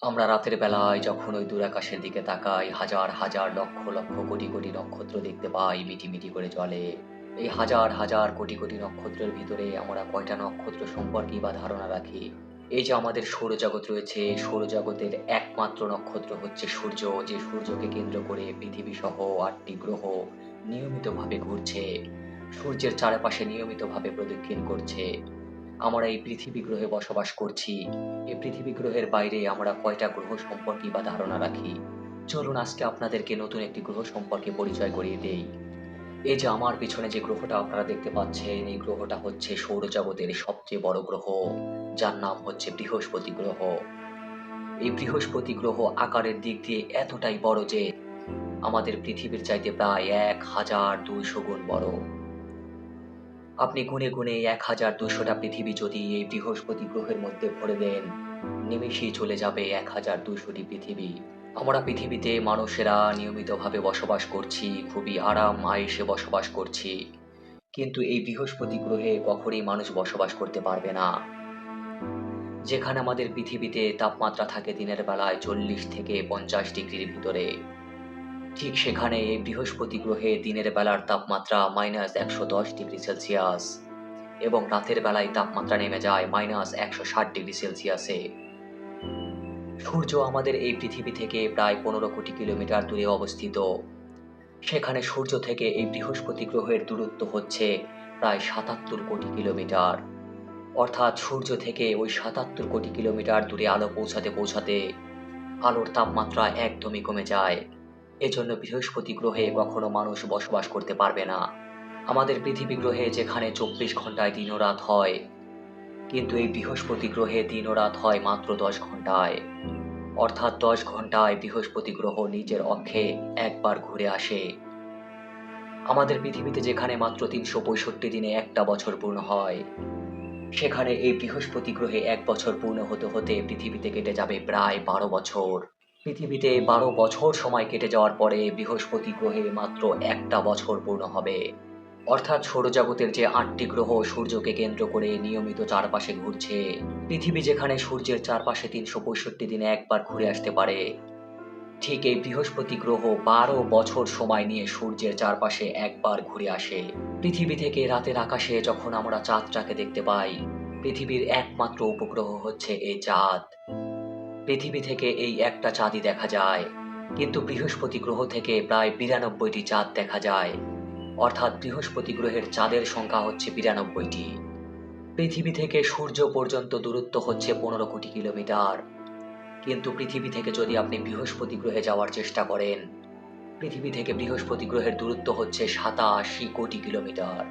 আমরা রাতের বেলায় যখন ওই দূর আকাশের দিকে তাকাই, হাজার, হাজার, লক্ষ, লক্ষ, কোটি, কোটি নক্ষত্র দেখতে পাই মিটিমিটি করে জ্বলে। এই হাজার, হাজার, কোটি, কোটি নক্ষত্রের ভিতরে আমরা কয়টা নক্ষত্র সম্পর্কেই বা ধারণা রাখি? এই যে আমাদের সৌরজগৎ রয়েছে, সৌরজগতের একমাত্র নক্ষত্র হচ্ছে সূর্য, যে সূর্যকে কেন্দ্র করে পৃথিবীসহ ৮ টি গ্রহ নিয়মিতভাবে ঘুরছে। সূর্যের চারপাশে নিয়মিতভাবে প্রদক্ষিণ করছে। আমরা এই পৃথিবী গ্রহে বসবাস করছি। এই পৃথিবী গ্রহের বাইরে আমরা কয়টা গ্রহ সম্পর্কেই বা ধারণা রাখি? চলুন আজকে আপনাদেরকে নতুন একটি গ্রহ সম্পর্কে পরিচয় করিয়ে দেই। এই যে আমার পিছনে যে গ্রহটা আপনারা দেখতে পাচ্ছেন, এই গ্রহটা হচ্ছে সৌরজগতের সবচেয়ে বড় গ্রহ, যার নাম হচ্ছে বৃহস্পতি গ্রহ। এই বৃহস্পতি গ্রহ আকারের দিক দিয়ে এতটাই বড় যে আমাদের পৃথিবীর চাইতে প্রায় ১,২০০ গুণ বড়। আপনি গুণে, গুণে ১,২০০ টা পৃথিবী যদি এই বৃহস্পতি গ্রহের মধ্যে ভরে দেন, নিমেষেই চলে যাবে ১,২০০ টি পৃথিবী। আমরা পৃথিবীতে মানুষেরা নিয়মিতভাবে বসবাস করছি, খুবই আরাম আয়েশে বসবাস করছি। কিন্তু এই বৃহস্পতি গ্রহে কখনোই মানুষ বসবাস করতে পারবে না। যেখানে আমাদের পৃথিবীতে তাপমাত্রা থাকে দিনের বেলায় ৪০ থেকে ৫০ ডিগ্রির ভিতরে, ঠিক সেখানে এই বৃহস্পতি গ্রহে দিনের বেলার তাপমাত্রা -১১০ ডিগ্রি সেলসিয়াস এবং রাতের বেলায় তাপমাত্রা নেমে যায় -১৬০ ডিগ্রি সেলসিয়াসে। সূর্য আমাদের এই পৃথিবী থেকে প্রায় ১৫ কোটি কিলোমিটার দূরে অবস্থিত। সেখানে সূর্য থেকে এই বৃহস্পতি গ্রহের দূরত্ব হচ্ছে প্রায় ৭৭ কোটি কিলোমিটার। অর্থাৎ সূর্য থেকে ওই ৭৭ কোটি কিলোমিটার দূরে আলো পৌঁছাতে পৌঁছাতে আলোর তাপমাত্রা একদমই কমে যায়। এজন্য বৃহস্পতি গ্রহে কখনো মানুষ বসবাস করতে পারবে না। আমাদের পৃথিবী গ্রহে যেখানে ২৪ ঘন্টায় দিন ও রাত হয়, কিন্তু এই বৃহস্পতি গ্রহে দিন ও রাত হয় মাত্র ১০ ঘন্টায়। অর্থাৎ ১০ ঘন্টায় বৃহস্পতি গ্রহ নিজের অক্ষে একবার ঘুরে আসে। আমাদের পৃথিবীতে যেখানে মাত্র ৩৬৫ দিনে একটা বছর পূর্ণ হয়, সেখানে এই বৃহস্পতি গ্রহে ১ বছর পূর্ণ হতে হতে পৃথিবীতে কেটে যাবে প্রায় ১২ বছর। পৃথিবীতে ১২ বছর সময় কেটে যাওয়ার পরে বৃহস্পতি গ্রহে মাত্র একটা বছর পূর্ণ হবে। অর্থাৎ সৌরজগতের যে ৮ টি গ্রহ সূর্যকে কেন্দ্র করে নিয়মিত চারপাশে ঘুরছে, পৃথিবী যেখানে সূর্যের চারপাশে ৩৬৫ দিনে একবার ঘুরে আসতে পারে, ঠিক এই বৃহস্পতি গ্রহ ১২ বছর সময় নিয়ে সূর্যের চারপাশে একবার ঘুরে আসে। পৃথিবী থেকে রাতের আকাশে যখন আমরা চাঁদটাকে দেখতে পাই, পৃথিবীর একমাত্র উপগ্রহ হচ্ছে এই চাঁদ। পৃথিবী থেকে এই একটা চাঁদই দেখা যায়, কিন্তু বৃহস্পতি গ্রহ থেকে প্রায় ৯২টি চাঁদ দেখা যায়। অর্থাৎ বৃহস্পতি গ্রহের চাঁদের সংখ্যা হচ্ছে ৯২টি। পৃথিবী থেকে সূর্য পর্যন্ত দূরত্ব হচ্ছে ১৫ কোটি কিলোমিটার। কিন্তু পৃথিবী থেকে যদি আপনি বৃহস্পতি গ্রহে যাওয়ার চেষ্টা করেন, পৃথিবী থেকে বৃহস্পতি গ্রহের দূরত্ব হচ্ছে ৮৭ কোটি কিলোমিটার।